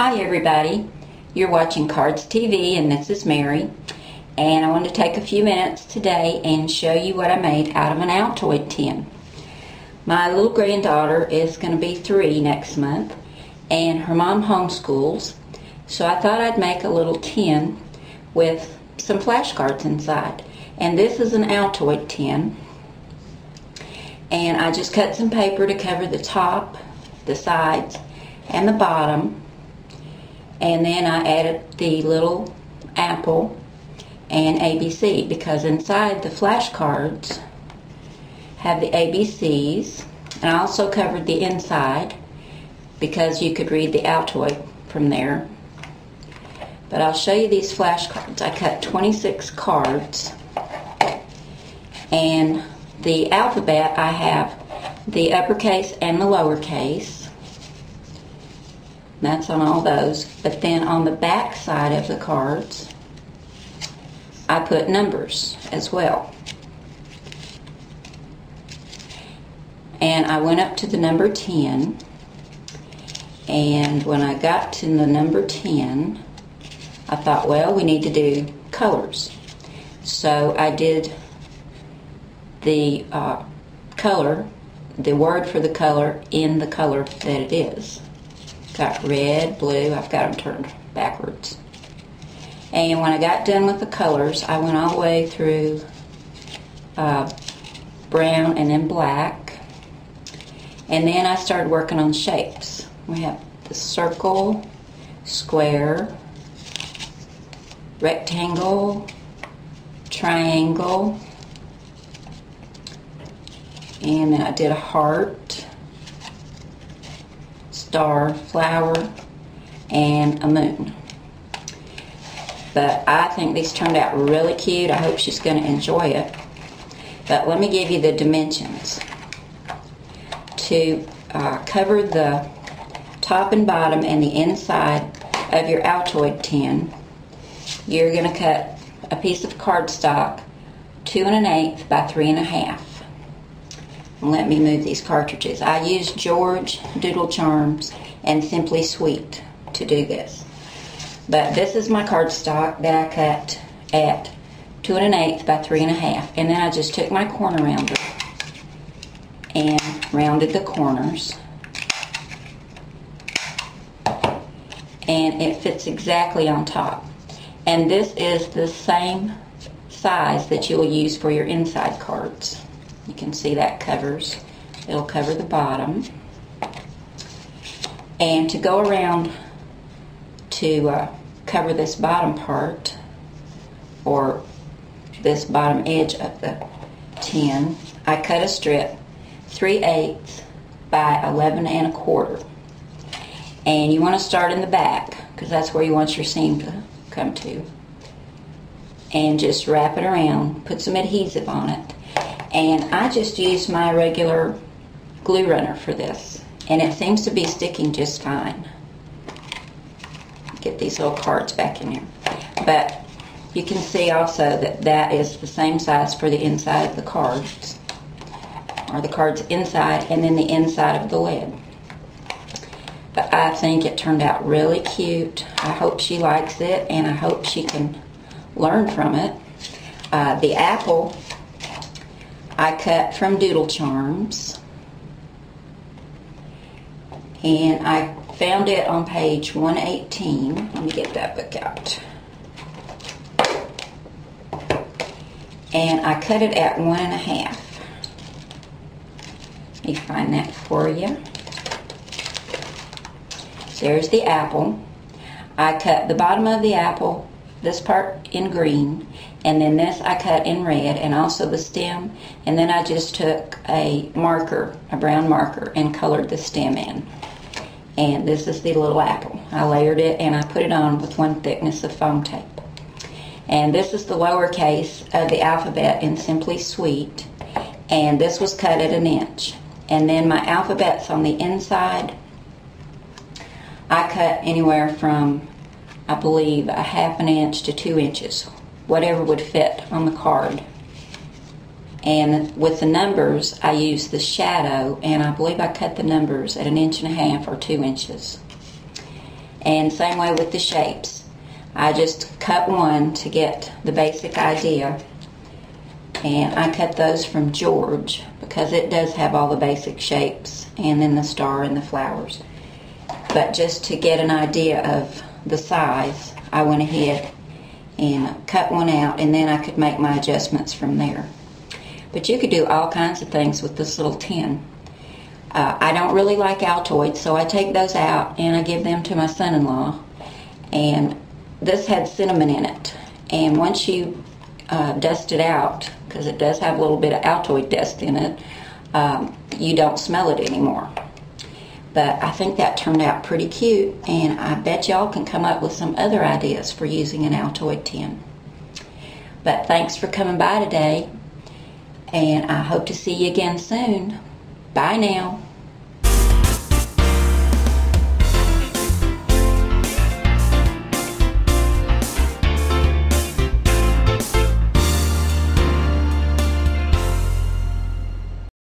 Hi everybody, you're watching Cards TV and this is Mary, and I wanted to take a few minutes today and show you what I made out of an Altoid tin. My little granddaughter is going to be 3 next month and her mom homeschools, so I thought I'd make a little tin with some flashcards inside. And this is an Altoid tin, and I just cut some paper to cover the top, the sides, and the bottom. And then I added the little apple and ABC, because inside the flashcards have the ABCs, and I also covered the inside because you could read the Altoid from there. But I'll show you these flashcards. I cut 26 cards, and the alphabet, I have the uppercase and the lowercase. That's on all those. But then on the back side of the cards, I put numbers as well. And I went up to the number 10. And when I got to the number 10, I thought, well, we need to do colors. So I did the color, the word for the color in the color that it is. Got red, blue, I've got them turned backwards. And when I got done with the colors, I went all the way through brown and then black. And then I started working on shapes. We have the circle, square, rectangle, triangle, and then I did a heart, star, flower, and a moon. But I think these turned out really cute. I hope she's going to enjoy it. But let me give you the dimensions. To cover the top and bottom and the inside of your Altoid tin, you're going to cut a piece of cardstock 2 1/8 by 3 1/2. Let me move these cartridges. I used George, Doodle Charms, and Simply Sweet to do this. But this is my cardstock that I cut at 2 1/8 by 3 1/2. And then I just took my corner rounder and rounded the corners. And it fits exactly on top. And this is the same size that you'll use for your inside cards. You can see that covers. It'll cover the bottom. And to go around to cover this bottom part, or this bottom edge of the tin, I cut a strip 3/8 by 11 1/4. And you want to start in the back, because that's where you want your seam to come to. And just wrap it around, put some adhesive on it. And I just used my regular glue runner for this, and it seems to be sticking just fine. Get these little cards back in here. But you can see also that that is the same size for the inside of the cards, or the cards inside, and then the inside of the lid. But I think it turned out really cute. I hope she likes it, and I hope she can learn from it. The apple I cut from Doodle Charms, and I found it on page 118. Let me get that book out. And I cut it at 1 1/2. Let me find that for you. There's the apple. I cut the bottom of the apple, this part in green, and then this I cut in red, and also the stem, and then I just took a marker, a brown marker, and colored the stem in. And this is the little apple. I layered it, and I put it on with 1 thickness of foam tape. And this is the lowercase of the alphabet in Simply Sweet, and this was cut at 1 inch. And then my alphabet's on the inside. I cut anywhere from, I believe, 1/2 inch to 2 inches, whatever would fit on the card. And with the numbers, I used the shadow, and I believe I cut the numbers at 1.5 inches or 2 inches. And same way with the shapes. I just cut one to get the basic idea. And I cut those from George because it does have all the basic shapes and then the star and the flowers. But just to get an idea of the size, I went ahead and cut one out, and then I could make my adjustments from there. But you could do all kinds of things with this little tin. I don't really like Altoids, so I take those out and I give them to my son-in-law. And this had cinnamon in it. And once you dust it out, because it does have a little bit of Altoid dust in it, you don't smell it anymore. But I think that turned out pretty cute, and I bet y'all can come up with some other ideas for using an Altoid tin. But thanks for coming by today, and I hope to see you again soon. Bye now.